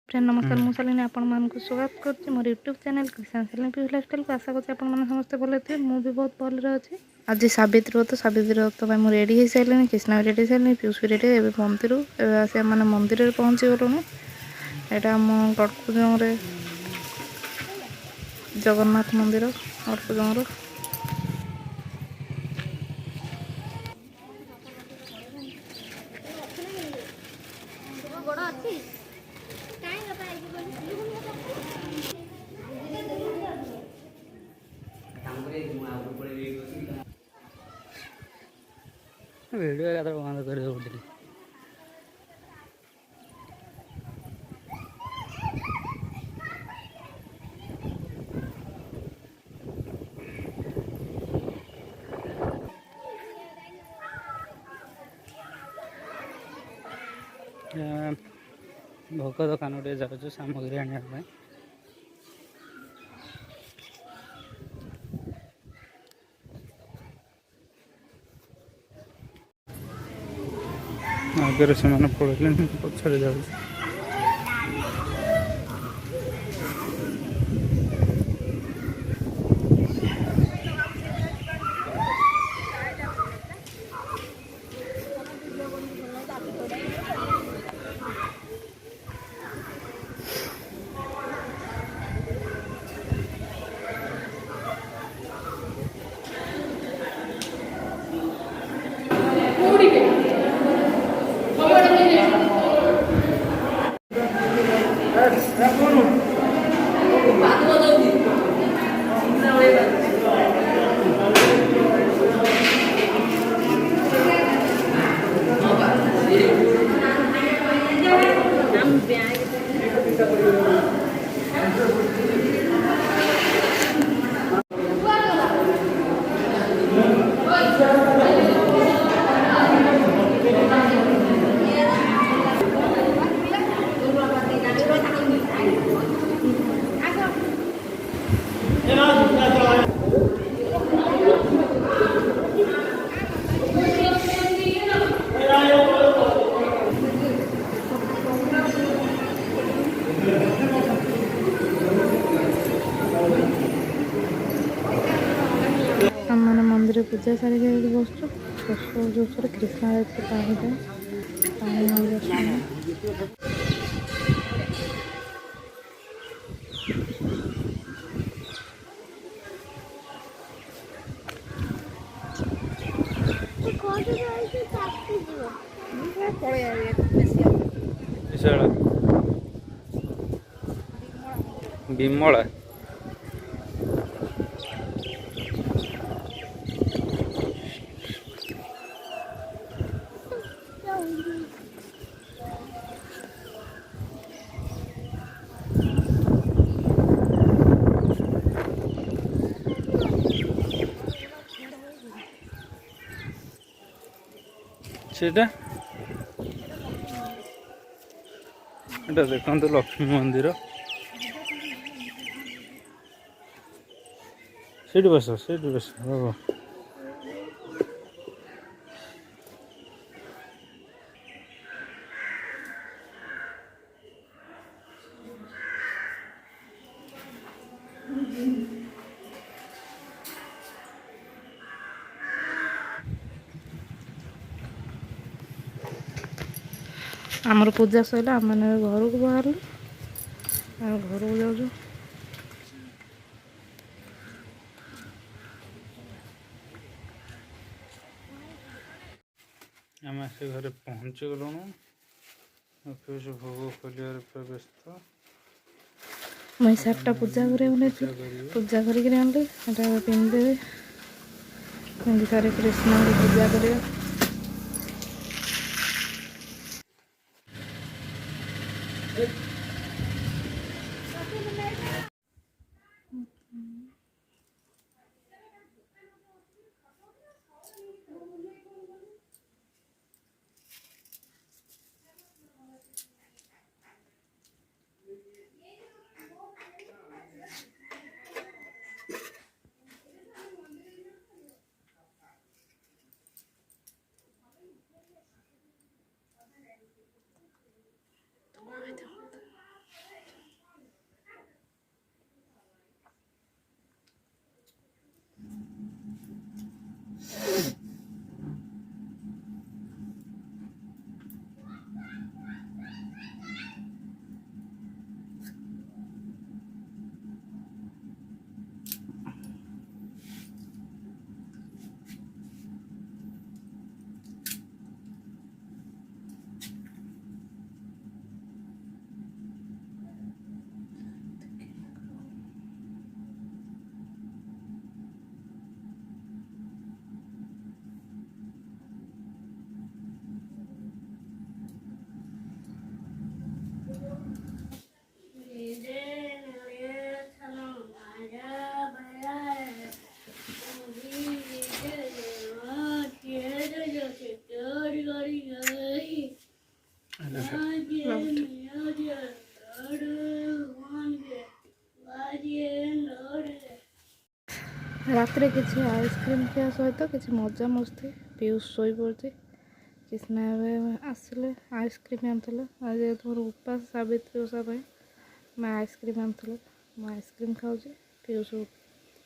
Friend नमस्कार मुझे शालिनी आपण मानक स्वागत करछि मोर YouTube channel Krishna Shalini Piyush lifestyle को आशा करछि आपण माने समस्त भले थे मु भी बहुत भले अछि। आज सावित्री व्रत मैं रेडी हो सारे कृष्णा भी रेडी सारे पीयूष भी रेडी ए मंदिर से मैंने मंदिर पहुँची गलुनु। यहाँ आम गड़कुजंगे जगन्नाथ मंदिर गड़कुजंगर वीडियो का तो बंद कर दो। भोक दुकान गोटे जाऊँ सामग्री आने आगे से पड़े पछाड़े जाऊँ मैंने मंदिर पूजा सारी बस जो कृष्णा पानी विमला सेटा एटा देखो लक्ष्मी मंदिर सीट बस बाबा आमर पूजा सैला आम मैंने घर को बाहर घर को जाऊँ आम आस घर पहुँची गलुँ भोग खोलिया व्यस्त मुई सार्टा पूजा पूजा करके पिंधे सारे कृष्ण की पूजा कर ରାତିରେ କିଛି ଆଇସ୍କ୍ରିମ୍ ଖିଆ ସହିତ କିଛି ମଜା ମସ୍ତି। ପିୟୁଷ ଶୋଇପଡ଼ିଛି। କିସ୍ନା ଏବେ ଆସିଲେ ଆଇସ୍କ୍ରିମ୍ ଆଣିଥିଲେ। ଆଜି ଯେହେତୁ ମୋର ଉପାସ ସାବିତ୍ରୀ ଓଷା ପାଇଁ ମୁଁ ଆଇସ୍କ୍ରିମ୍ ଆଣିଥିଲେ। ମୁଁ ଆଇସ୍କ୍ରିମ୍ ଖାଉଛି, ପିୟୁଷ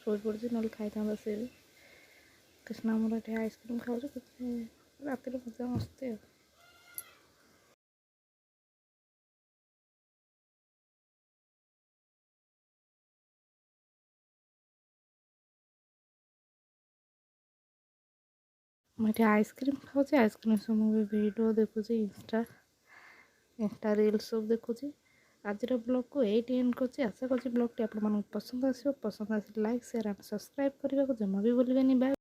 ଶୋଇପଡ଼ିଛି, ନହେଲେ ଖାଇଥାନ୍ତା ସେ ବି। କିସ୍ନା ଆମର ଏଠି ଆଇସ୍କ୍ରିମ୍ ଖାଉଛି, କିଛି ରାତିରେ ମଜା ମସ୍ତି ଆଉ। ମୁଁ ଏଠି ଆଇସ୍କ୍ରିମ୍ ଖାଉଛି, ଆଇସ୍କ୍ରିମ୍ ସହ ମୁଁ ବି ଭିଡ଼ିଓ ଦେଖୁଛି, ଇନଷ୍ଟା ରିଲ୍ସ ସବୁ ଦେଖୁଛି। ଆଜିର ବ୍ଲଗ୍କୁ ଏଇଠି ଏଣ୍ଡ କରୁଛି। ଆଶା କରୁଛି ବ୍ଲଗ୍ଟି ଆପଣମାନଙ୍କୁ ପସନ୍ଦ ଆସିବ। ପସନ୍ଦ ଆସିଲେ ଲାଇକ୍, ସେୟାର ଆଣ୍ଡ ସବସ୍କ୍ରାଇବ୍ କରିବାକୁ ଜମା ବି ଭୁଲିବେନି। ବାଏ।